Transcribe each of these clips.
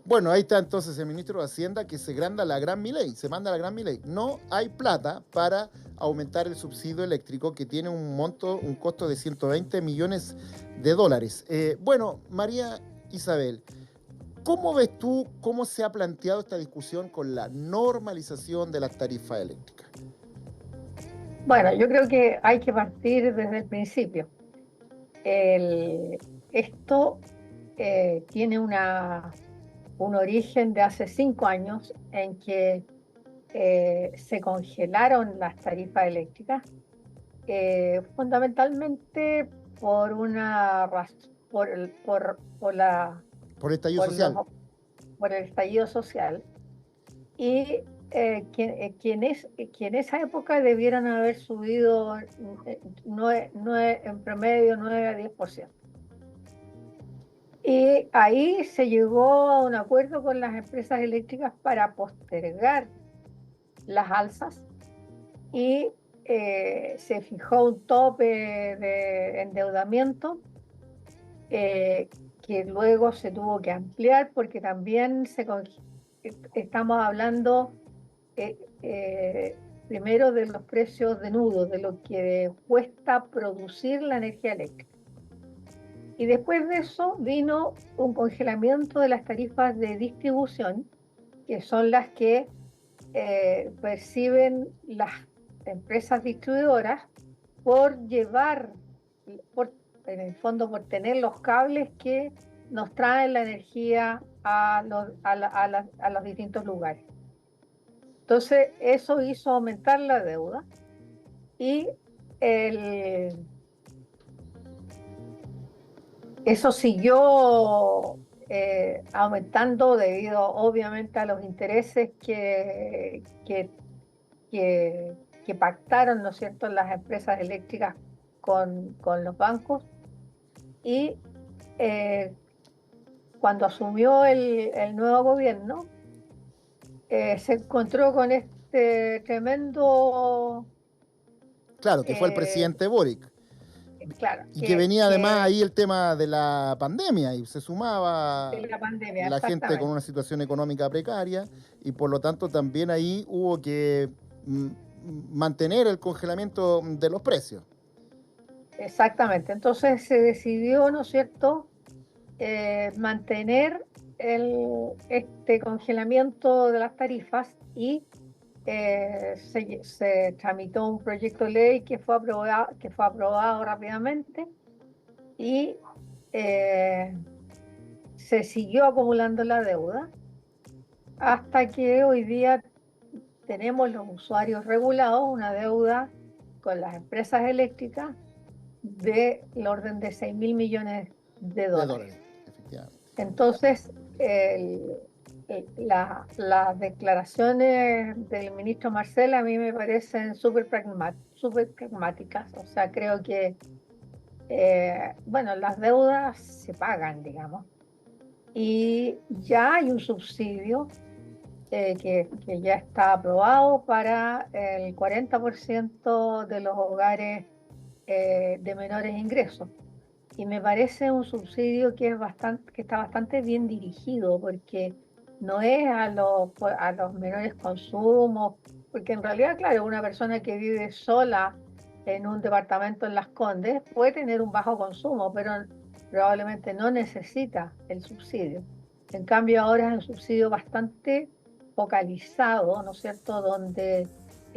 Bueno, ahí está entonces el ministro de Hacienda que se manda la gran Milei. No hay plata para aumentar el subsidio eléctrico que tiene un costo de 120 millones de dólares. Bueno, María Isabel, ¿cómo ves tú cómo se ha planteado esta discusión con la normalización de las tarifas eléctricas? Bueno, yo creo que hay que partir desde el principio. Esto tiene un origen de hace 5 años en que se congelaron las tarifas eléctricas, fundamentalmente por una Por el estallido por social. por el estallido social. Y que en esa época debieran haber subido en promedio 9 a 10%. Y ahí se llegó a un acuerdo con las empresas eléctricas para postergar las alzas y se fijó un tope de endeudamiento, eh, que luego se tuvo que ampliar porque también estamos hablando primero de los precios de nudo, de lo que cuesta producir la energía eléctrica. Y después de eso vino un congelamiento de las tarifas de distribución, que son las que perciben las empresas distribuidoras por llevar, por, en el fondo, por tener los cables que nos traen la energía a los distintos lugares. Entonces, eso hizo aumentar la deuda y el, eso siguió aumentando debido obviamente a los intereses que pactaron, ¿no es cierto?, las empresas eléctricas con los bancos. Y eh, cuando asumió el nuevo gobierno, se encontró con este tremendo, Claro, que fue el eh, presidente Boric. claro, Y que venía además ahí el tema de la pandemia y se de sumaba la pandemia, la gente con exactamente. una situación económica precaria y por lo tanto también ahí hubo que mantener el congelamiento de los precios. Exactamente. Entonces se decidió, ¿no es cierto?, mantener este congelamiento de las tarifas y se tramitó un proyecto de ley que fue aprobado rápidamente y eh, se siguió acumulando la deuda hasta que hoy día tenemos los usuarios regulados una deuda con las empresas eléctricas del orden de 6.000 millones de De dólares. dólares, efectivamente. Entonces, las declaraciones del ministro Marcel a mí me parecen súper pragmáticas. O sea, creo que, bueno, las deudas se pagan, digamos, y ya hay un subsidio que ya está aprobado para el 40% de los hogares de menores ingresos. Y me parece un subsidio que está bastante bien dirigido, porque no es a los menores consumos, porque en realidad, claro, una persona que vive sola en un departamento en Las Condes puede tener un bajo consumo, pero probablemente no necesita el subsidio. En cambio, ahora es un subsidio bastante focalizado, ¿no es cierto?, donde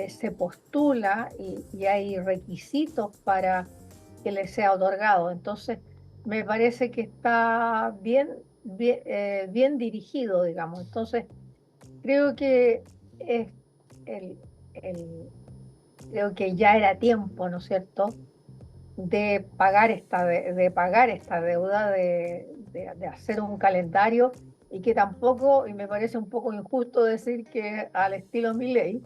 se postula y hay requisitos para que le sea otorgado. Entonces, me parece que está bien dirigido, digamos. Entonces, creo que es el, el- creo que ya era tiempo, ¿no es cierto?, de pagar esta deuda, de hacer un calendario y que tampoco, y me parece un poco injusto decir que al estilo Milei,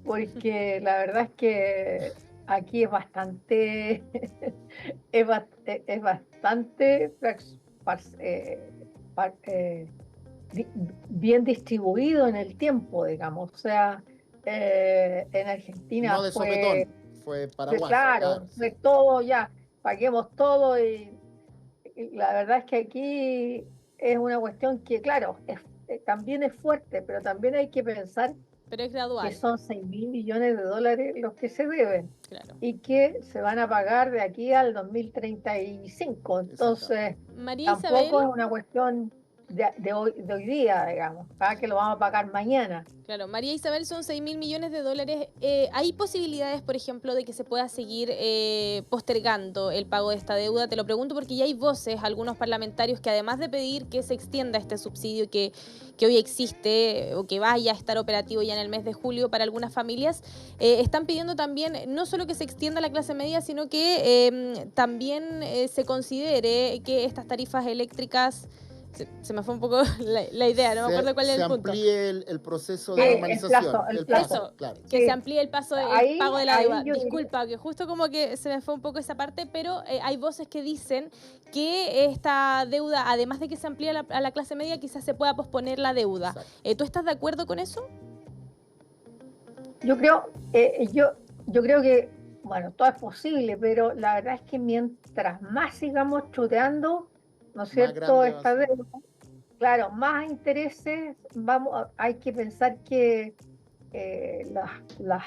porque la verdad es que aquí es bastante, es bastante par- eh, bien distribuido en el tiempo, digamos. O sea, en No Argentina de sopetón, fue paraguas, claro, claro, sí. de todo ya, paguemos todo y la verdad es que aquí es una cuestión que, claro, también es fuerte, pero también hay que pensar Pero es que gradual, son 6.000 millones de dólares los que se deben claro. y que se van a pagar de aquí al 2035. Entonces, María Isabel, tampoco es una cuestión de hoy día, digamos, que lo vamos a pagar mañana. claro, María Isabel, son 6.000 millones de dólares. ¿Hay posibilidades, por ejemplo, de que se pueda seguir postergando el pago de esta deuda? Te lo pregunto porque ya hay voces, algunos parlamentarios, que además de pedir que se extienda este subsidio que hoy existe o que vaya a estar operativo ya en el mes de julio para algunas familias, están pidiendo también no solo que se extienda la clase media, sino que también se considere que estas tarifas eléctricas... Se me fue un poco la idea, no me acuerdo cuál es el punto. Se amplíe el proceso de normalización. El plazo. Eso, claro. Que Sí. se amplíe el pago de la deuda. Disculpa, que justo como que se me fue un poco esa parte, pero hay voces que dicen que esta deuda, además de que se amplíe a la clase media, quizás se pueda posponer la deuda. ¿Tú estás de acuerdo con eso? Yo creo que, bueno, todo es posible, pero la verdad es que mientras más sigamos chuteando, ¿no es cierto?, esta deuda, claro, más intereses hay que pensar que las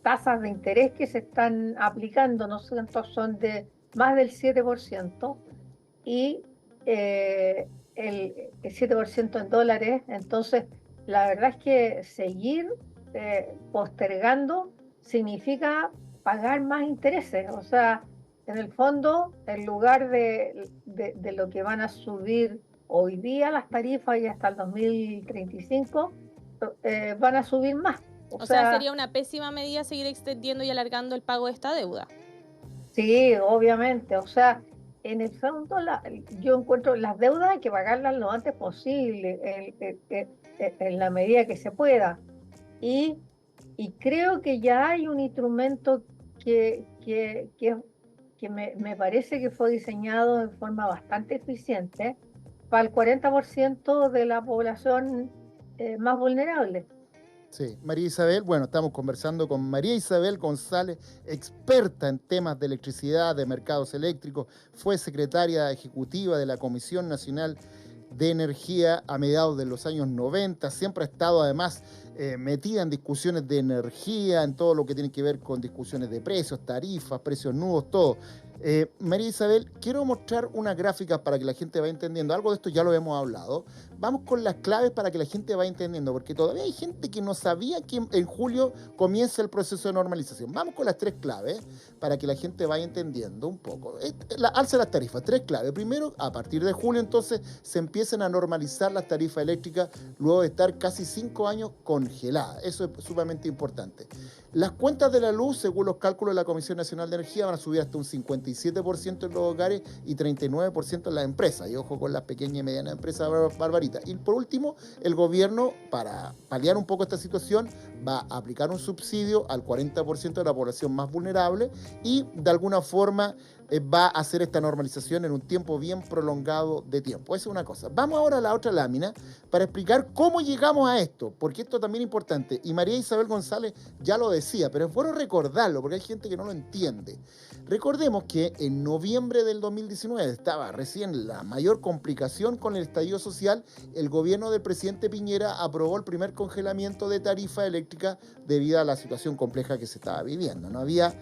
tasas de interés que se están aplicando, ¿no es cierto?, son de más del 7% y el 7% en dólares. Entonces, la verdad es que seguir postergando significa pagar más intereses. O sea, en el fondo, en lugar de lo que van a subir hoy día las tarifas y hasta el 2035, van a subir más. O sea, sería una pésima medida seguir extendiendo y alargando el pago de esta deuda. Sí, obviamente. O sea, en el fondo yo encuentro las deudas hay que pagarlas lo antes posible, en la medida que se pueda. Y creo que ya hay un instrumento que me parece que fue diseñado de forma bastante eficiente para el 40% de la población más vulnerable. Sí, María Isabel, bueno, estamos conversando con María Isabel González, experta en temas de electricidad, de mercados eléctricos, fue secretaria ejecutiva de la Comisión Nacional de Energía a mediados de los años 90, siempre ha estado además metida en discusiones de energía, en todo lo que tiene que ver con discusiones de precios, tarifas, precios nudos, todo. María Isabel, quiero mostrar unas gráficas para que la gente vaya entendiendo. Algo de esto ya lo hemos hablado. Vamos con las claves para que la gente vaya entendiendo, porque todavía hay gente que no sabía que en julio comienza el proceso de normalización. Vamos con las tres claves para que la gente vaya entendiendo un poco. La alza de las tarifas, tres claves. Primero, a partir de julio entonces se empiezan a normalizar las tarifas eléctricas luego de estar casi 5 años congeladas. Eso es sumamente importante. Las cuentas de la luz, según los cálculos de la Comisión Nacional de Energía, van a subir hasta un 57% en los hogares y 39% en las empresas. Y ojo con las pequeñas y medianas empresas, Barbarita. Y por último, el gobierno, para paliar un poco esta situación, va a aplicar un subsidio al 40% de la población más vulnerable y de alguna forma va a hacer esta normalización en un tiempo bien prolongado de tiempo. Esa es una cosa. Vamos ahora a la otra lámina para explicar cómo llegamos a esto, porque esto también es importante. Y María Isabel González ya lo decía, pero es bueno recordarlo porque hay gente que no lo entiende. Recordemos que en noviembre del 2019 estaba recién la mayor complicación con el estallido social. El gobierno del presidente Piñera aprobó el primer congelamiento de tarifa eléctrica debido a la situación compleja que se estaba viviendo. No había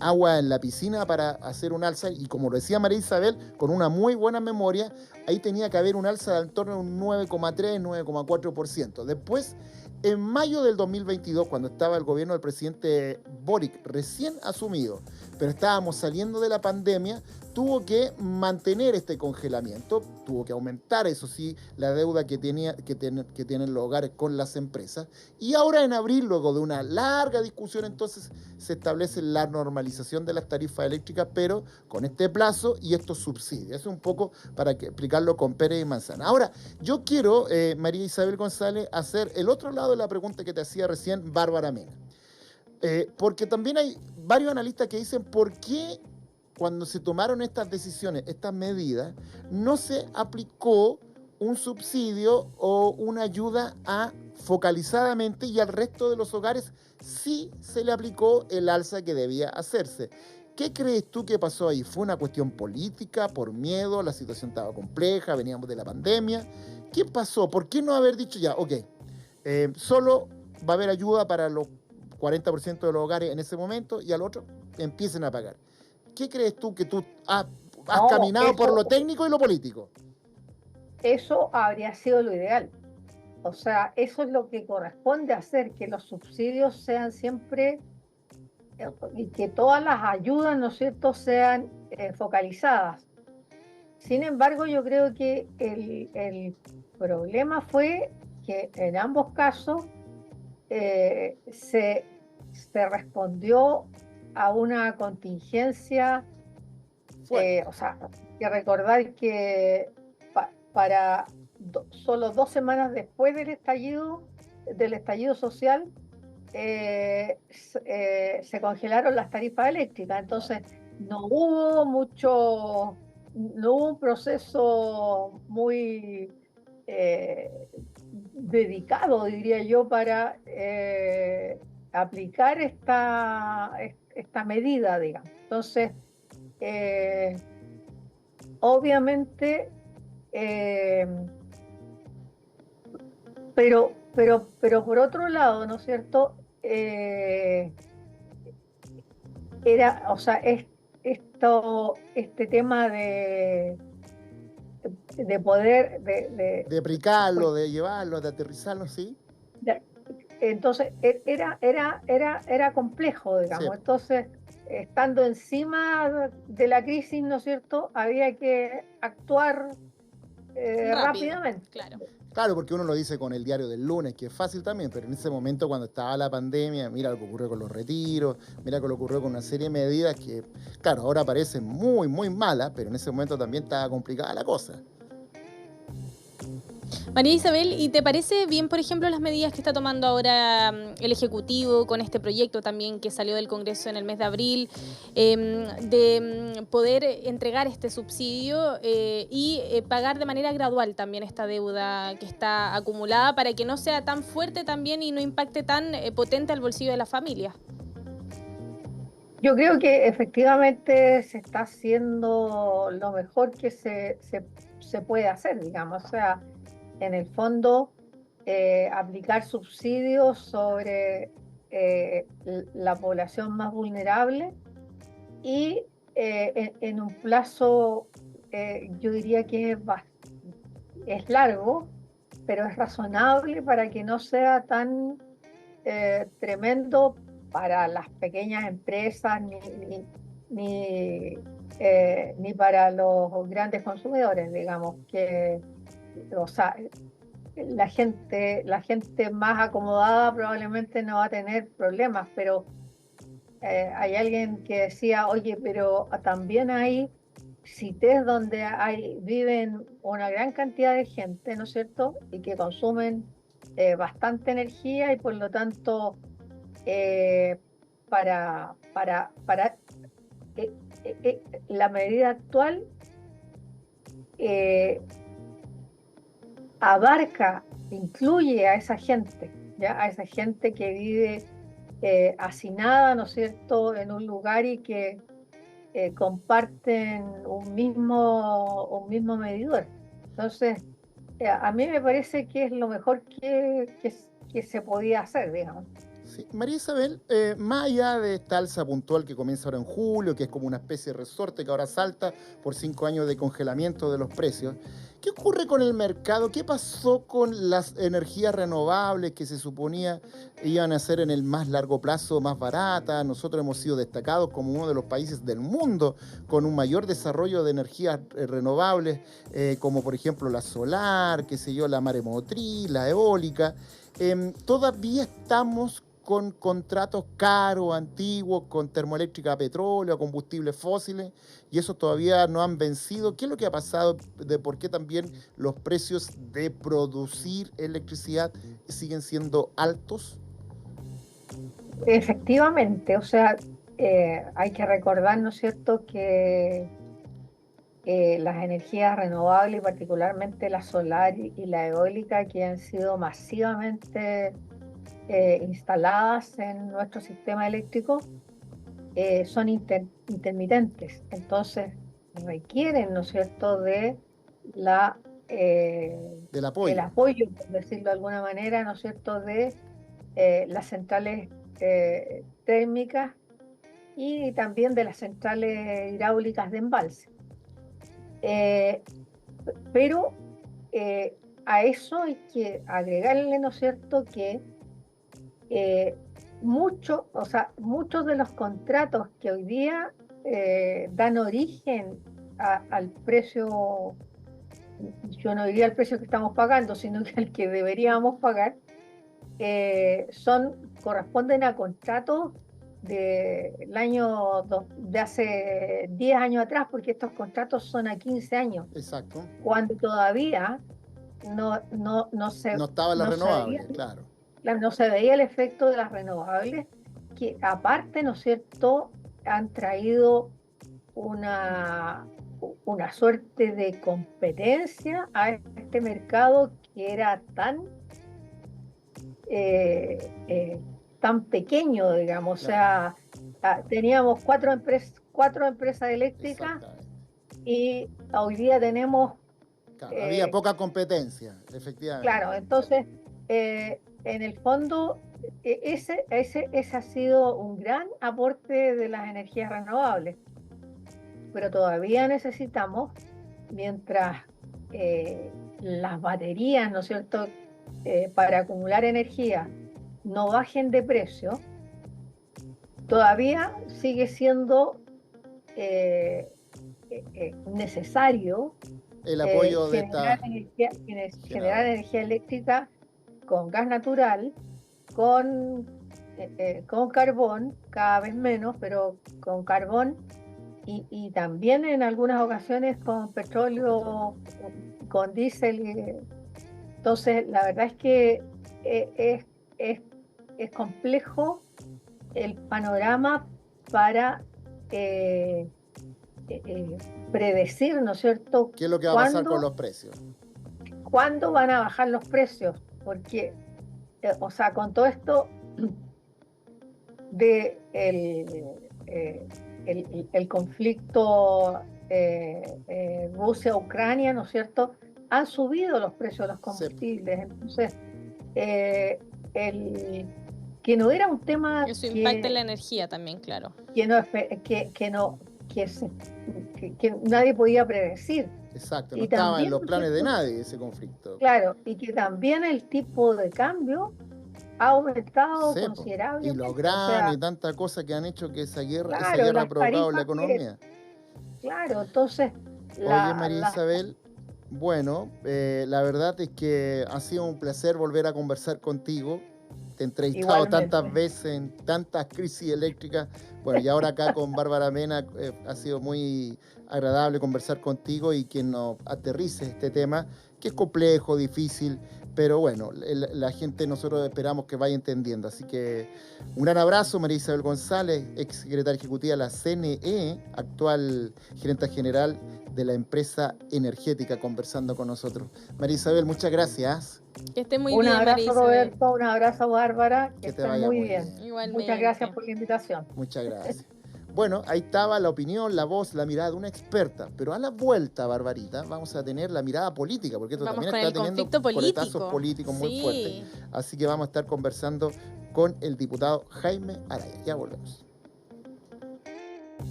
agua en la piscina para hacer un alza y, como lo decía María Isabel, con una muy buena memoria, ahí tenía que haber un alza de en torno a un 9,3, 9,4%. Después, en mayo del 2022, cuando estaba el gobierno del presidente Boric recién asumido, pero estábamos saliendo de la pandemia, tuvo que mantener este congelamiento, tuvo que aumentar, eso sí, la deuda que tienen los hogares con las empresas. Y ahora en abril, luego de una larga discusión, entonces se establece la normalización de las tarifas eléctricas, pero con este plazo y estos subsidios. Es un poco para explicarlo con Pérez y Manzana. Ahora, yo quiero, María Isabel González, hacer el otro lado de la pregunta que te hacía recién Bárbara Mena. Porque también hay varios analistas que dicen por qué cuando se tomaron estas decisiones, estas medidas, no se aplicó un subsidio o una ayuda focalizadamente y al resto de los hogares sí se le aplicó el alza que debía hacerse. ¿Qué crees tú que pasó ahí? ¿Fue una cuestión política, por miedo, la situación estaba compleja, veníamos de la pandemia? ¿Qué pasó? ¿Por qué no haber dicho ya, ok, solo va a haber ayuda para los 40% de los hogares en ese momento y al otro empiecen a pagar? ¿Qué crees tú que tú has No, caminado por lo técnico y lo político? eso habría sido lo ideal. O sea, eso es lo que corresponde hacer, que los subsidios sean siempre y que todas las ayudas, ¿no es cierto?, sean focalizadas. Sin embargo, yo creo que el problema fue que en ambos casos se respondió a una contingencia, Fuerte. o sea, hay que recordar que para solo 2 semanas después del estallido social, se congelaron las tarifas eléctricas, entonces no hubo un proceso muy dedicado, diría yo, para aplicar esta medida, digamos. Entonces, eh, obviamente, eh, pero por otro lado, ¿no es cierto? O sea, este tema de poder, De aplicarlo, de llevarlo, de aterrizarlo, ¿sí? de- entonces era complejo, Sí. digamos. Entonces, estando encima de la crisis, ¿no es cierto? Había que actuar Rápido, rápidamente. claro. Claro, porque uno lo dice con el diario del lunes, que es fácil también, pero en ese momento cuando estaba la pandemia, mira lo que ocurrió con los retiros, mira lo que ocurrió con una serie de medidas que, claro, ahora parecen muy, muy malas, pero en ese momento también estaba complicada la cosa. María Isabel, ¿y te parece bien, por ejemplo, las medidas que está tomando ahora el Ejecutivo con este proyecto también que salió del Congreso en el mes de abril, de poder entregar este subsidio y pagar de manera gradual también esta deuda que está acumulada para que no sea tan fuerte también y no impacte tan potente al bolsillo de la familia? Yo creo que efectivamente se está haciendo lo mejor que se puede hacer, digamos. O sea, en el fondo, aplicar subsidios sobre la población más vulnerable y en un plazo, yo diría que es largo, pero es razonable para que no sea tan tremendo para las pequeñas empresas ni para los grandes consumidores, digamos, o sea, la gente más acomodada probablemente no va a tener problemas, pero hay alguien que decía, oye, pero también hay sitios donde viven una gran cantidad de gente, ¿no es cierto? Y que consumen bastante energía y por lo tanto, eh, para la medida actual eh, abarca, incluye a esa gente, ¿ya? A esa gente que vive hacinada, ¿no es cierto?, en un lugar y que comparten un mismo medidor. Entonces, a mí me parece que es lo mejor que se podía hacer, digamos. Sí. María Isabel, más allá de esta alza puntual que comienza ahora en julio, que es como una especie de resorte que ahora salta por 5 años de congelamiento de los precios, ¿qué ocurre con el mercado? ¿Qué pasó con las energías renovables que se suponía iban a ser en el más largo plazo más baratas? Nosotros hemos sido destacados como uno de los países del mundo con un mayor desarrollo de energías renovables, como por ejemplo la solar, qué sé yo, la maremotriz, la eólica. Todavía estamos con contratos caros, antiguos, con termoeléctrica a petróleo, a combustibles fósiles, y esos todavía no han vencido. ¿Qué es lo que ha pasado? ¿De por qué también los precios de producir electricidad siguen siendo altos? Efectivamente, o sea, hay que recordar, ¿no es cierto?, que las energías renovables, y particularmente la solar y la eólica, que han sido masivamente instaladas en nuestro sistema eléctrico, son intermitentes, entonces requieren, ¿no es cierto?, de la, del el apoyo. apoyo, por decirlo de alguna manera, ¿no es cierto?, de las centrales térmicas y también de las centrales hidráulicas de embalse. Eh, pero a eso hay que agregarle, ¿no es cierto?, que eh, o sea, muchos de los contratos que hoy día dan origen al precio, yo no diría al precio que estamos pagando, sino que al que deberíamos pagar, corresponden a contratos de hace 10 años atrás, porque estos contratos son a 15 años, Exacto. cuando todavía No estaba la no se veía, renovable, claro. claro, no se veía el efecto de las renovables, que aparte, ¿no es cierto?, han traído una, una suerte de competencia a este mercado que era eh, eh, tan pequeño, digamos. O Claro, sea, teníamos cuatro empresas eléctricas exactamente. y hoy día tenemos, Claro, había eh, poca competencia, efectivamente. claro, entonces, en el fondo, ese ha sido un gran aporte de las energías renovables, pero todavía necesitamos, mientras las baterías, ¿no es cierto?, para acumular energía no bajen de precio, todavía sigue siendo eh, necesario El apoyo de generar esta generar generadora. energía eléctrica con gas natural, con carbón, cada vez menos, pero con carbón, y también en algunas ocasiones con Con petróleo. petróleo, con diésel. Entonces, la verdad es que eh, es, es, es complejo el panorama para eh, predecir, ¿no es cierto?, ¿Qué es lo que va a pasar con cuándo, los precios? cuándo van a bajar los precios, porque, o sea, con todo esto de el conflicto Rusia-Ucrania, ¿no es cierto?, han subido los precios de los Sí, combustibles. Entonces, eh, el, que no era un tema Eso impacta en la energía también, claro. que no, que no, que nadie podía predecir. exacto, no Y estaba en también, los ¿no es planes de cierto? nadie ese conflicto. Claro, y que también el tipo de cambio ha aumentado Sí, po. Y los considerablemente. O granos y sea, tanta cosa que han hecho que esa claro, guerra ha las provocado en la tarifas que, economía. claro, entonces, Oye, la, María la- Isabel, bueno, la verdad es que ha sido un placer volver a conversar contigo. Te he entrevistado tantas igualmente. veces en tantas crisis eléctricas. Bueno, y ahora acá con Bárbara Mena ha sido muy agradable conversar contigo y que nos aterrice este tema, que es complejo, difícil, pero bueno, la gente nosotros esperamos que vaya entendiendo. Así que un gran abrazo, María Isabel González, ex secretaria ejecutiva de la CNE, actual gerente general de la empresa energética, conversando con nosotros. María Isabel, muchas gracias. Que esté muy Un bien, María abrazo, Isabel. Roberto, un abrazo, Bárbara, que Que te estén vaya muy muy bien. bien. Muchas gracias Igualmente. por la invitación. Muchas gracias. Bueno, ahí estaba la opinión, la voz, la mirada de una experta. Pero a la vuelta, Barbarita, vamos a tener la mirada política, porque esto Vamos también con está el teniendo conflicto coletazos político. políticos muy fuertes. Sí. Así que vamos a estar conversando con el diputado Jaime Araya. Ya volvemos.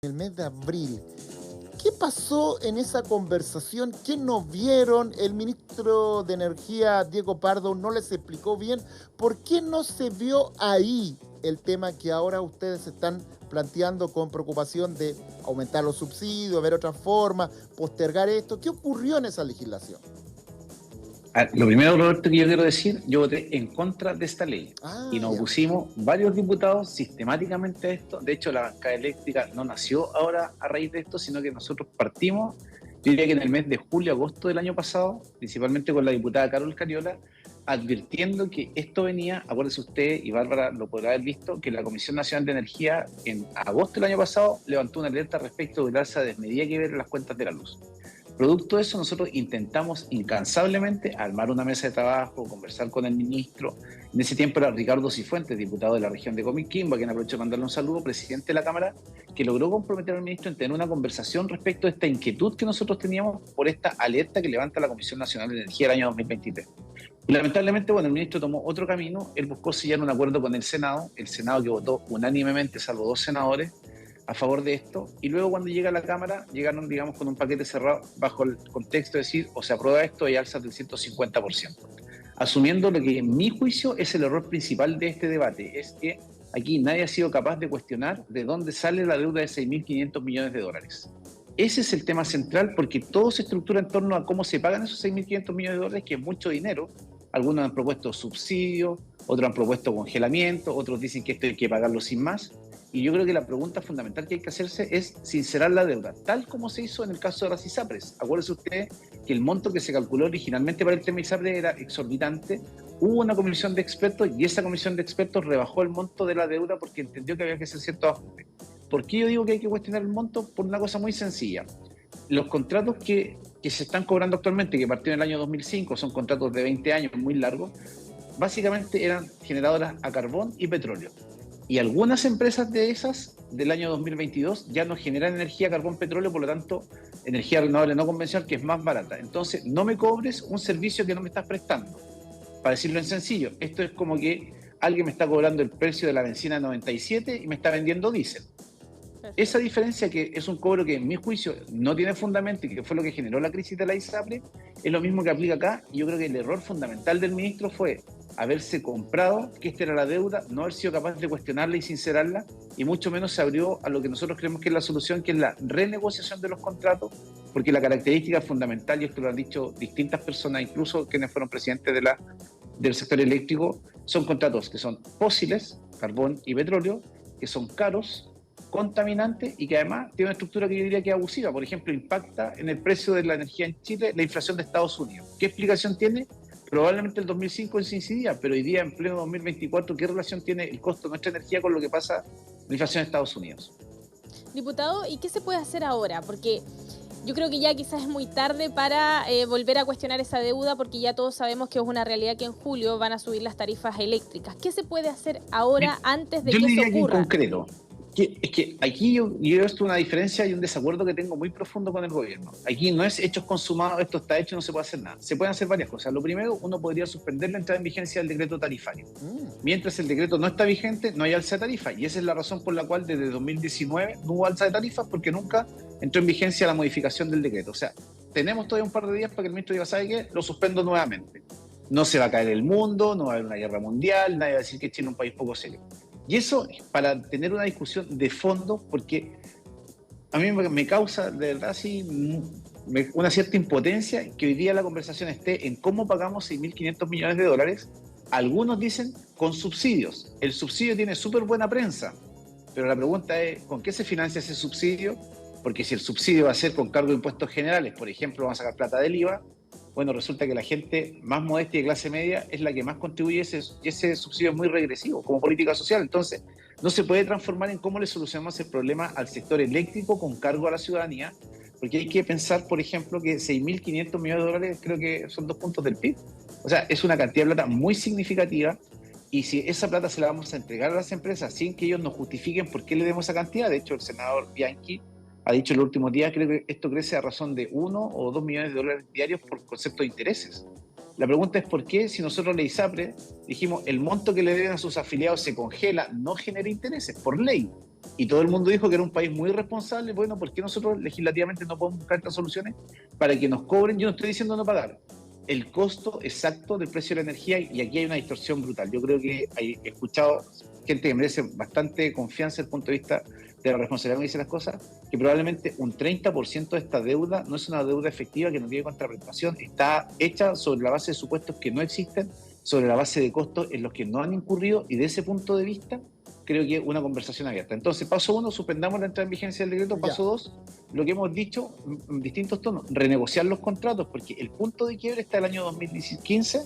en el mes de abril. ¿Qué pasó en esa conversación? ¿Qué no vieron? El ministro de Energía, Diego Pardo, no les explicó bien. ¿Por qué no se vio ahí el tema que ahora ustedes están planteando con preocupación de aumentar los subsidios, ver otras formas, postergar esto? ¿Qué ocurrió en esa legislación? Lo primero, Roberto, que yo quiero decir, yo voté en contra de esta ley y nos opusimos varios diputados sistemáticamente a esto. De hecho, la bancada eléctrica no nació ahora a raíz de esto, sino que nosotros partimos, yo diría que en el mes de julio, agosto del año pasado, principalmente con la diputada Carol Cariola, advirtiendo que esto venía, acuérdese usted, y Bárbara lo podrá haber visto, que la Comisión Nacional de Energía en agosto del año pasado levantó una alerta respecto del alza desmedida que ver en las cuentas de la luz. Producto de eso, nosotros intentamos incansablemente armar una mesa de trabajo, conversar con el ministro. En ese tiempo era Ricardo Cifuentes, diputado de la región de Coquimbo, a quien aprovecho de mandarle un saludo, presidente de la Cámara, que logró comprometer al ministro en tener una conversación respecto a esta inquietud que nosotros teníamos por esta alerta que levanta la Comisión Nacional de Energía del año 2023. Y lamentablemente, bueno, el ministro tomó otro camino, él buscó sellar un acuerdo con el Senado que votó unánimemente, salvo 2 senadores, a favor de esto, y luego cuando llega a la Cámara, llegaron, digamos, con un paquete cerrado bajo el contexto de decir, o se aprueba esto, hay alzas del 150%. Asumiendo lo que en mi juicio es el error principal de este debate, es que aquí nadie ha sido capaz de cuestionar de dónde sale la deuda de 6.500 millones de dólares. Ese es el tema central, porque todo se estructura en torno a cómo se pagan esos 6.500 millones de dólares, que es mucho dinero. Algunos han propuesto subsidios, otros han propuesto congelamiento, otros dicen que esto hay que pagarlo sin más. Y yo creo que la pregunta fundamental que hay que hacerse es sincerar la deuda, tal como se hizo en el caso de las ISAPRES. Acuérdense usted que el monto que se calculó originalmente para el tema ISAPRES era exorbitante. Hubo una comisión de expertos y esa comisión de expertos rebajó el monto de la deuda porque entendió que había que hacer cierto ajuste. ¿Por qué yo digo que hay que cuestionar el monto? Por una cosa muy sencilla. Los contratos que se están cobrando actualmente, que partieron en el año 2005, son contratos de 20 años, muy largos, básicamente eran generadoras a carbón y petróleo. Y algunas empresas de esas, del año 2022, ya no generan energía, carbón, petróleo, por lo tanto, energía renovable no convencional, que es más barata. Entonces, no me cobres un servicio que no me estás prestando. Para decirlo en sencillo, esto es como que alguien me está cobrando el precio de la benzina 97 y me está vendiendo diésel. Esa diferencia, que es un cobro que en mi juicio no tiene fundamento y que fue lo que generó la crisis de la ISAPRE, es lo mismo que aplica acá. Y yo creo que el error fundamental del ministro fue haberse comprado que esta era la deuda, no haber sido capaz de cuestionarla y sincerarla, y mucho menos se abrió a lo que nosotros creemos que es la solución, que es la renegociación de los contratos, porque la característica fundamental, y esto lo han dicho distintas personas, incluso quienes fueron presidentes del sector eléctrico, son contratos que son fósiles, carbón y petróleo, que son caros, contaminantes y que además tiene una estructura que yo diría que es abusiva. Por ejemplo, impacta en el precio de la energía en Chile la inflación de Estados Unidos. ¿Qué explicación tiene? Probablemente el 2005 se incidía, pero hoy día en pleno 2024, ¿qué relación tiene el costo de nuestra energía con lo que pasa en la inflación de Estados Unidos? Diputado, ¿y qué se puede hacer ahora? Porque yo creo que ya quizás es muy tarde para volver a cuestionar esa deuda, porque ya todos sabemos que es una realidad que en julio van a subir las tarifas eléctricas. ¿Qué se puede hacer ahora antes de que eso ocurra? En concreto, es que aquí yo he visto una diferencia y un desacuerdo que tengo muy profundo con el gobierno. Aquí no es hechos consumados, esto está hecho y no se puede hacer nada. Se pueden hacer varias cosas. Lo primero, uno podría suspender la entrada en vigencia del decreto tarifario. Mientras el decreto no está vigente, no hay alza de tarifa. Y esa es la razón por la cual desde 2019 no hubo alza de tarifas, porque nunca entró en vigencia la modificación del decreto. O sea, tenemos todavía un par de días para que el ministro diga, ¿sabe qué? Lo suspendo nuevamente. No se va a caer el mundo, no va a haber una guerra mundial, nadie va a decir que Chile es un país poco serio. Y eso es para tener una discusión de fondo, porque a mí me causa de verdad sí, una cierta impotencia que hoy día la conversación esté en cómo pagamos 6.500 millones de dólares. Algunos dicen con subsidios. El subsidio tiene súper buena prensa, pero la pregunta es, ¿con qué se financia ese subsidio? Porque si el subsidio va a ser con cargo de impuestos generales, por ejemplo, vamos a sacar plata del IVA, bueno, resulta que la gente más modesta y de clase media es la que más contribuye, y ese subsidio es muy regresivo como política social. Entonces, no se puede transformar en cómo le solucionamos el problema al sector eléctrico con cargo a la ciudadanía, porque hay que pensar, por ejemplo, que 6.500 millones de dólares creo que son 2 puntos del PIB. O sea, es una cantidad de plata muy significativa, y si esa plata se la vamos a entregar a las empresas sin que ellos nos justifiquen por qué le demos esa cantidad, de hecho el senador Bianchi ha dicho en los últimos días, creo que esto crece a razón de 1 o 2 millones de dólares diarios por concepto de intereses. La pregunta es por qué, si nosotros la ISAPRE dijimos el monto que le deben a sus afiliados se congela, no genera intereses, por ley. y todo el mundo dijo que era un país muy responsable. Bueno, ¿por qué nosotros legislativamente no podemos buscar estas soluciones para que nos cobren? Yo no estoy diciendo no pagar, el costo exacto del precio de la energía, y aquí hay una distorsión brutal. Yo creo que he escuchado gente que merece bastante confianza desde el punto de vista de la responsabilidad que dice las cosas, que probablemente un 30% de esta deuda no es una deuda efectiva que no tiene contraprestación, está hecha sobre la base de supuestos que no existen, sobre la base de costos en los que no han incurrido, y de ese punto de vista creo que es una conversación abierta. Entonces, paso 1, suspendamos la entrada en vigencia del decreto. Paso 2, lo que hemos dicho en distintos tonos, renegociar los contratos, porque el punto de quiebre está el año 2015.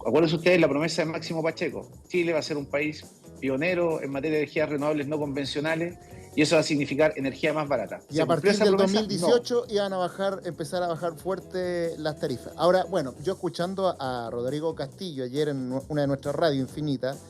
Acuérdense ustedes la promesa de Máximo Pacheco: Chile va a ser un país pionero en materia de energías renovables no convencionales, y eso va a significar energía más barata. Y a partir del 2018 iban a empezar a bajar fuerte las tarifas. Ahora, bueno, yo escuchando a Rodrigo Castillo ayer en una de nuestras radios infinitas,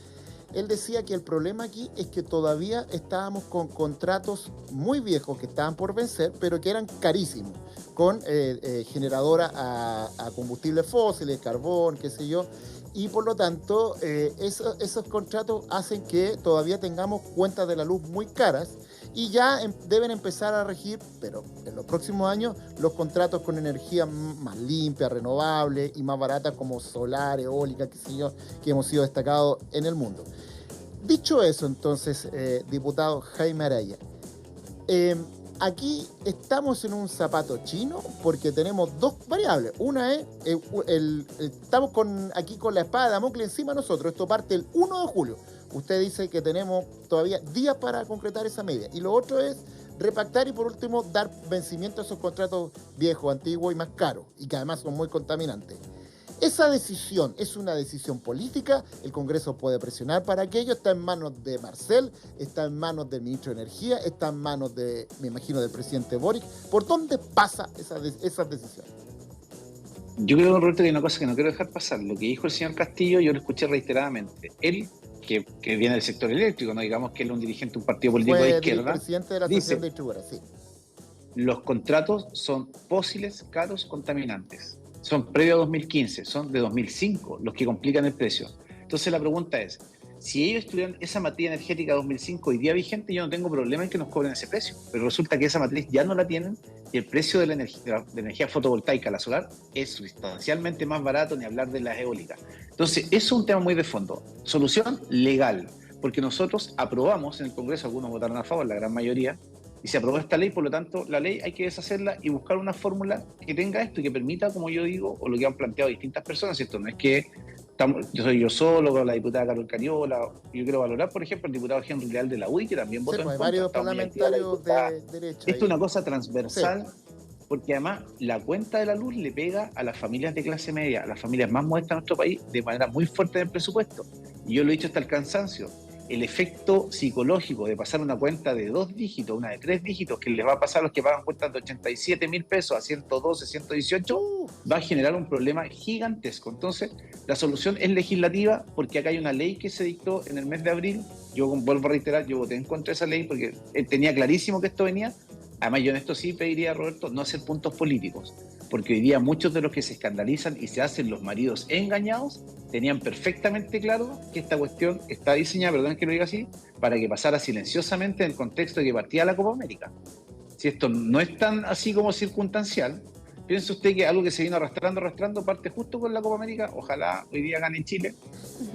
él decía que el problema aquí es que todavía estábamos con contratos muy viejos que estaban por vencer, pero que eran carísimos, con generadoras a combustibles fósiles, carbón, qué sé yo, y por lo tanto esos contratos hacen que todavía tengamos cuentas de la luz muy caras, y ya deben empezar a regir, pero en los próximos años, los contratos con energía más limpia, renovable y más barata, como solar, eólica, qué sé yo, que hemos sido destacados en el mundo. Dicho eso, entonces, diputado Jaime Araya, aquí estamos en un zapato chino porque tenemos dos variables. Una es, estamos aquí con la espada de Damocles encima de nosotros. Esto parte el 1 de julio. Usted dice que tenemos todavía días para concretar esa medida. Y lo otro es repactar y, por último, dar vencimiento a esos contratos viejos, antiguos y más caros, y que además son muy contaminantes. Esa decisión es una decisión política. El Congreso puede presionar para aquello. Está en manos de Marcel, está en manos del ministro de Energía, está en manos de, me imagino, del presidente Boric. ¿Por dónde pasa esa decisión? Yo creo, Roberto, que hay una cosa que no quiero dejar pasar. Lo que dijo el señor Castillo, yo lo escuché reiteradamente. Él, que viene del sector eléctrico, no digamos que él es un dirigente de un partido político de izquierda, el presidente de la Asociación de Distribuidoras, sí. Los contratos son fósiles, caros, contaminantes. Son previo a 2015, son de 2005 los que complican el precio. Entonces la pregunta es, si ellos tuvieran esa matriz energética 2005 hoy día vigente, yo no tengo problema en que nos cobren ese precio, pero resulta que esa matriz ya no la tienen, y el precio de la energía fotovoltaica, la solar, es sustancialmente más barato, ni hablar de las eólicas. Entonces, eso es un tema muy de fondo. Solución legal, porque nosotros aprobamos en el Congreso, algunos votaron a favor, la gran mayoría, y se aprobó esta ley. Por lo tanto, la ley hay que deshacerla y buscar una fórmula que tenga esto y que permita, como yo digo, o lo que han planteado distintas personas, ¿cierto? No es que yo soy yo solo, con la diputada Carol Cariola. Yo quiero valorar, por ejemplo, el diputado Henry Leal de la UDI, que también votó en contra. Varios parlamentarios de derecha. Esto es una cosa transversal, porque además la cuenta de la luz le pega a las familias de clase media, a las familias más modestas de nuestro país, de manera muy fuerte en el presupuesto. Y yo lo he dicho hasta el cansancio. El efecto psicológico de pasar una cuenta de 2 dígitos, una de 3 dígitos, que les va a pasar a los que pagan cuentas de 87.000 pesos a 112, 118, va a generar un problema gigantesco. Entonces, la solución es legislativa, porque acá hay una ley que se dictó en el mes de abril. Yo vuelvo a reiterar, yo voté en contra de esa ley porque tenía clarísimo que esto venía. Además, yo en esto sí pediría, Roberto, no hacer puntos políticos, porque hoy día muchos de los que se escandalizan y se hacen los maridos engañados tenían perfectamente claro que esta cuestión está diseñada, perdón que lo diga así, para que pasara silenciosamente en el contexto de que partía la Copa América. Si esto no es tan así como circunstancial, piensa usted que algo que se vino arrastrando, parte justo con la Copa América. Ojalá hoy día gane en Chile,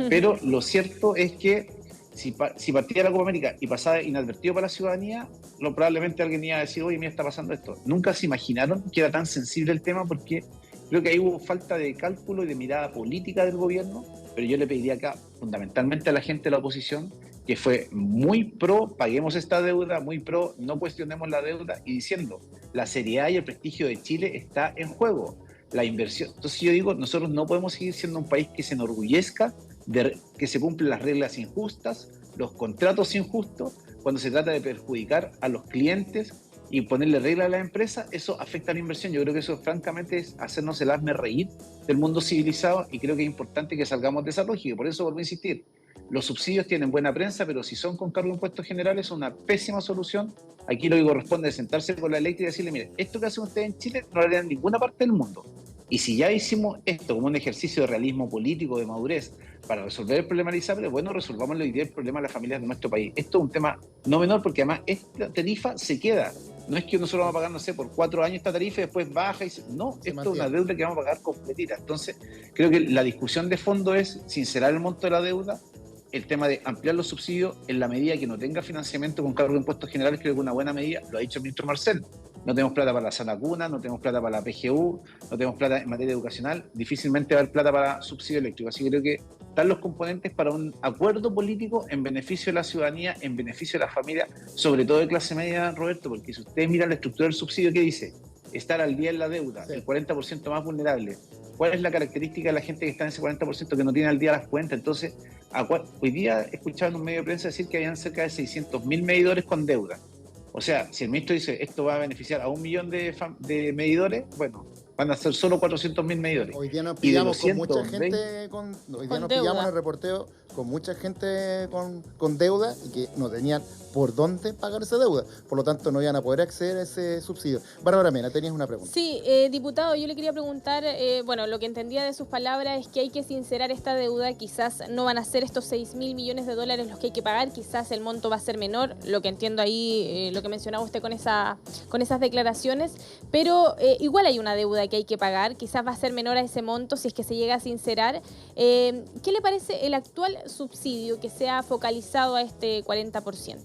pero lo cierto es que si partía la Copa América y pasaba inadvertido para la ciudadanía, probablemente alguien iba a decir, oye, mira, está pasando esto. Nunca se imaginaron que era tan sensible el tema, porque creo que ahí hubo falta de cálculo y de mirada política del gobierno. Pero yo le pediría acá, fundamentalmente a la gente de la oposición, que fue muy pro, paguemos esta deuda, muy pro, no cuestionemos la deuda, y diciendo, la seriedad y el prestigio de Chile está en juego, la inversión. Entonces yo digo, nosotros no podemos seguir siendo un país que se enorgullezca de que se cumplen las reglas injustas, los contratos injustos, cuando se trata de perjudicar a los clientes y ponerle reglas a la empresa. Eso afecta a la inversión. Yo creo que eso, francamente, es hacernos el hazme reír del mundo civilizado, y creo que es importante que salgamos de esa lógica. Por eso vuelvo a insistir, los subsidios tienen buena prensa, pero si son con cargo de impuestos generales, es una pésima solución. Aquí lo que corresponde es sentarse con la eléctrica y decirle, mire, esto que hacen ustedes en Chile no lo harían en ninguna parte del mundo. Y si ya hicimos esto como un ejercicio de realismo político, de madurez, para resolver el problema de ISAPRE, bueno, resolvámoslo hoy día el problema de las familias de nuestro país. Esto es un tema no menor, porque además esta tarifa se queda. No es que nosotros vamos a pagar, no sé, por 4 años esta tarifa y después baja. No, esto es una deuda que vamos a pagar completita. Entonces, creo que la discusión de fondo es sincerar el monto de la deuda, el tema de ampliar los subsidios en la medida que no tenga financiamiento con cargo de impuestos generales. Creo que es una buena medida, lo ha dicho el ministro Marcel. No tenemos plata para la sala cuna, no tenemos plata para la PGU, no tenemos plata en materia educacional, difícilmente va a haber plata para subsidio eléctrico. Así que creo que están los componentes para un acuerdo político en beneficio de la ciudadanía, en beneficio de la familia, sobre todo de clase media, Roberto, porque si ustedes miran la estructura del subsidio, ¿qué dice? Estar al día en la deuda, sí. El 40% más vulnerable. ¿Cuál es la característica de la gente que está en ese 40% que no tiene al día las cuentas? Entonces, hoy día he escuchado en un medio de prensa decir que habían cerca de 600.000 medidores con deuda. O sea, si el ministro dice esto va a beneficiar a 1 millón de medidores, bueno, van a ser solo 400.000 medidores. Hoy día nos pillamos con mucha gente hoy día nos pillamos en el reporteo con mucha gente con deuda y que no tenían por dónde pagar esa deuda. Por lo tanto, no iban a poder acceder a ese subsidio. Bárbara Mena, tenías una pregunta. Sí, diputado, yo le quería preguntar, bueno, lo que entendía de sus palabras es que hay que sincerar esta deuda. Quizás no van a ser estos 6.000 millones de dólares los que hay que pagar, quizás el monto va a ser menor, lo que entiendo ahí, lo que mencionaba usted con esas declaraciones, pero igual hay una deuda que hay que pagar, quizás va a ser menor a ese monto si es que se llega a sincerar. ¿Qué le parece el actual subsidio que se ha focalizado a este 40%?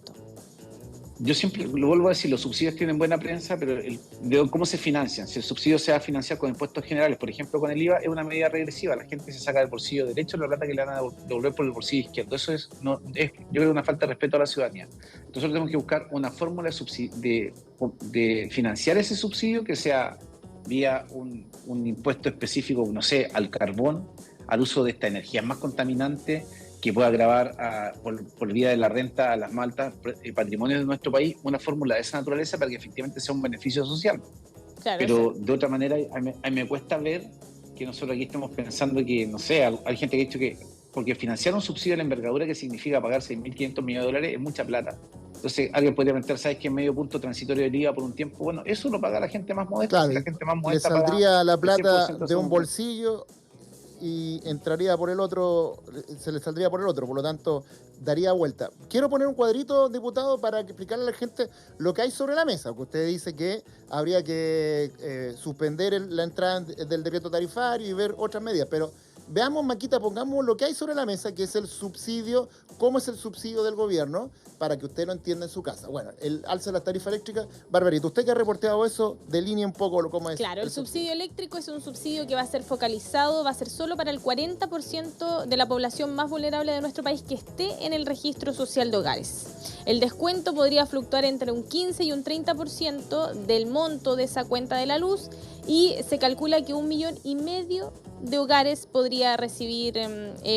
Yo siempre lo vuelvo a decir, los subsidios tienen buena prensa, pero de cómo se financian. Si el subsidio se va a financiar con impuestos generales, por ejemplo con el IVA, es una medida regresiva. La gente se saca del bolsillo derecho la plata que le van a devolver por el bolsillo izquierdo. Eso es, yo creo, una falta de respeto a la ciudadanía. Nosotros tenemos que buscar una fórmula de financiar ese subsidio que sea vía un impuesto específico, no sé, al carbón, al uso de esta energía más contaminante, que pueda gravar por vía de la renta a las maltas patrimonios de nuestro país, una fórmula de esa naturaleza para que efectivamente sea un beneficio social. Claro, pero de otra manera, a mí me cuesta ver que nosotros aquí estemos pensando que, no sé, hay gente que ha dicho que, porque financiar un subsidio de la envergadura que significa pagar 6.500 millones de dólares es mucha plata. Entonces alguien podría pensar, ¿sabes qué? Medio punto transitorio del IVA por un tiempo. Bueno, eso lo paga la gente más modesta. Claro, si la gente más modesta le saldría la plata de un bolsillo y entraría por el otro, se le saldría por el otro, por lo tanto daría vuelta. Quiero poner un cuadrito, diputado, para explicarle a la gente lo que hay sobre la mesa, porque usted dice que habría que suspender la entrada del decreto tarifario y ver otras medidas, pero veamos, Maquita, pongamos lo que hay sobre la mesa, que es el subsidio, cómo es el subsidio del gobierno, para que usted lo entienda en su casa. Bueno, el alza de las tarifas eléctricas, Barbarito, usted que ha reporteado eso, delinee un poco cómo es. Claro, el subsidio eléctrico es un subsidio que va a ser focalizado, va a ser solo para el 40% de la población más vulnerable de nuestro país que esté en el registro social de hogares. El descuento podría fluctuar entre un 15 y un 30% del monto de esa cuenta de la luz y se calcula que 1,5 millones de hogares podría recibir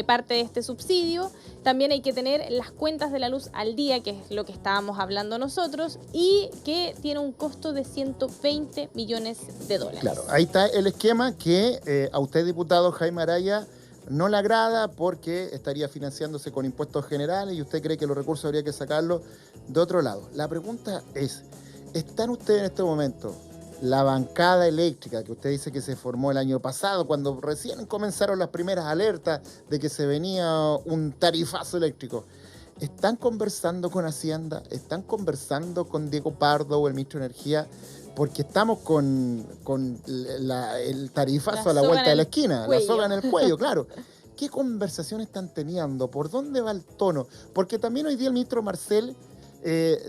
parte de este subsidio. También hay que tener las cuentas de la luz al día, que es lo que estábamos hablando nosotros, y que tiene un costo de 120 millones de dólares. Claro, ahí está el esquema que a usted, diputado Jaime Araya, no le agrada porque estaría financiándose con impuestos generales y usted cree que los recursos habría que sacarlos de otro lado. La pregunta es, ¿están ustedes en este momento, la bancada eléctrica que usted dice que se formó el año pasado, cuando recién comenzaron las primeras alertas de que se venía un tarifazo eléctrico, están conversando con Hacienda, están conversando con Diego Pardo o el ministro de Energía, porque estamos con el tarifazo a la vuelta de la esquina, la soga en el cuello, claro? ¿Qué conversación están teniendo? ¿Por dónde va el tono? Porque también hoy día el ministro Marcel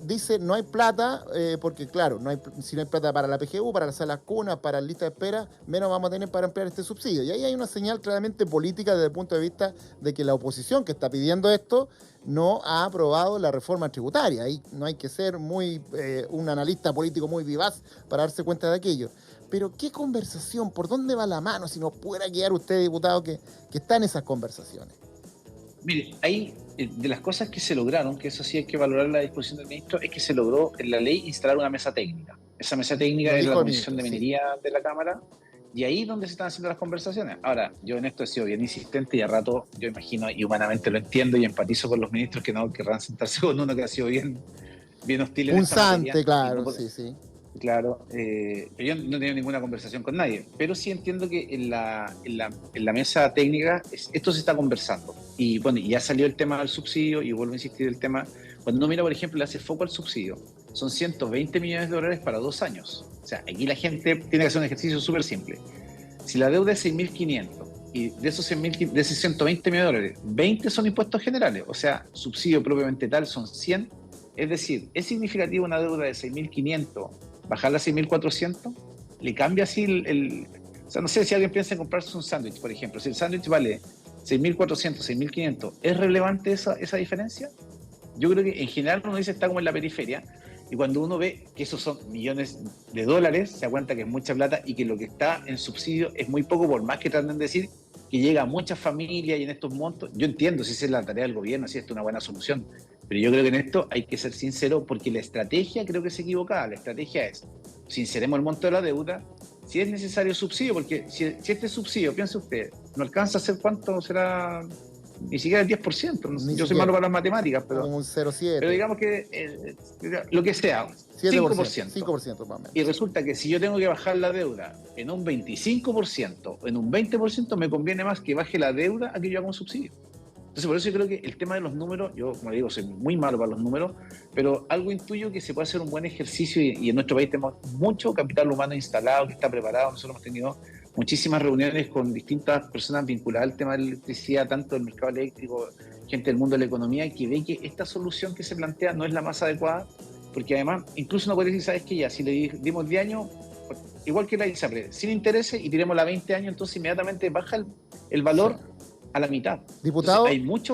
dice no hay plata, porque claro, si no hay plata para la PGU, para las salas cunas, para la lista de espera, menos vamos a tener para ampliar este subsidio. Y ahí hay una señal claramente política desde el punto de vista de que la oposición que está pidiendo esto no ha aprobado la reforma tributaria. Ahí no hay que ser un analista político muy vivaz para darse cuenta de aquello. Pero ¿qué conversación? ¿Por dónde va la mano? Si nos pudiera guiar usted, diputado, que está en esas conversaciones. Mire, ahí de las cosas que se lograron, que eso sí hay que valorar la disposición del ministro, es que se logró en la ley instalar una mesa técnica. Esa mesa técnica es la Comisión de Minería de la Cámara, y ahí es donde se están haciendo las conversaciones. Ahora, yo en esto he sido bien insistente y a rato, yo imagino y humanamente lo entiendo y empatizo con los ministros que no querrán sentarse con uno que ha sido bien hostil en esta materia. Claro, sí. Claro, yo no he tenido ninguna conversación con nadie, pero sí entiendo que en la mesa técnica esto se está conversando. Y bueno, ya salió el tema del subsidio, y vuelvo a insistir el tema, cuando uno mira, por ejemplo, le hace foco al subsidio, son 120 millones de dólares para 2 años. O sea, aquí la gente tiene que hacer un ejercicio súper simple. Si la deuda es 6.500 y de esos 120 millones de dólares, 20 son impuestos generales, o sea, subsidio propiamente tal son 100, es decir, ¿es significativo una deuda de 6.500? Bajarla a 6.400, le cambia así o sea, no sé si alguien piensa en comprarse un sándwich, por ejemplo. Si el sándwich vale 6.400, 6.500, ¿es relevante esa diferencia? Yo creo que en general uno dice está como en la periferia, y cuando uno ve que esos son millones de dólares, se da cuenta que es mucha plata y que lo que está en subsidio es muy poco, por más que traten de decir que llega a muchas familias y en estos montos. Yo entiendo si esa es la tarea del gobierno, si esto es una buena solución, pero yo creo que en esto hay que ser sincero, porque la estrategia creo que es equivocada. La estrategia es, sinceremos el monto de la deuda, si es necesario subsidio, porque si este subsidio, piense usted, no alcanza a ser, ¿cuánto será? Ni siquiera el 10%. No sé, yo soy malo para las matemáticas, pero como un 0,7. Pero digamos que lo que sea, 5%. 5% más o menos. Y resulta que si yo tengo que bajar la deuda en un 25%, en un 20%, me conviene más que baje la deuda a que yo haga un subsidio. Entonces, por eso yo creo que el tema de los números, yo, como digo, soy muy malo para los números, pero algo intuyo que se puede hacer un buen ejercicio, y en nuestro país tenemos mucho capital humano instalado, que está preparado. Nosotros hemos tenido muchísimas reuniones con distintas personas vinculadas al tema de la electricidad, tanto del mercado eléctrico, gente del mundo de la economía, que ve que esta solución que se plantea no es la más adecuada, porque además, incluso uno puede decir, ¿sabes qué? Ya, si le dimos 10 años, igual que la ISAPRE, sin intereses, y tiremos la 20 años, entonces inmediatamente baja el valor a la mitad. Diputado, entonces, hay mucho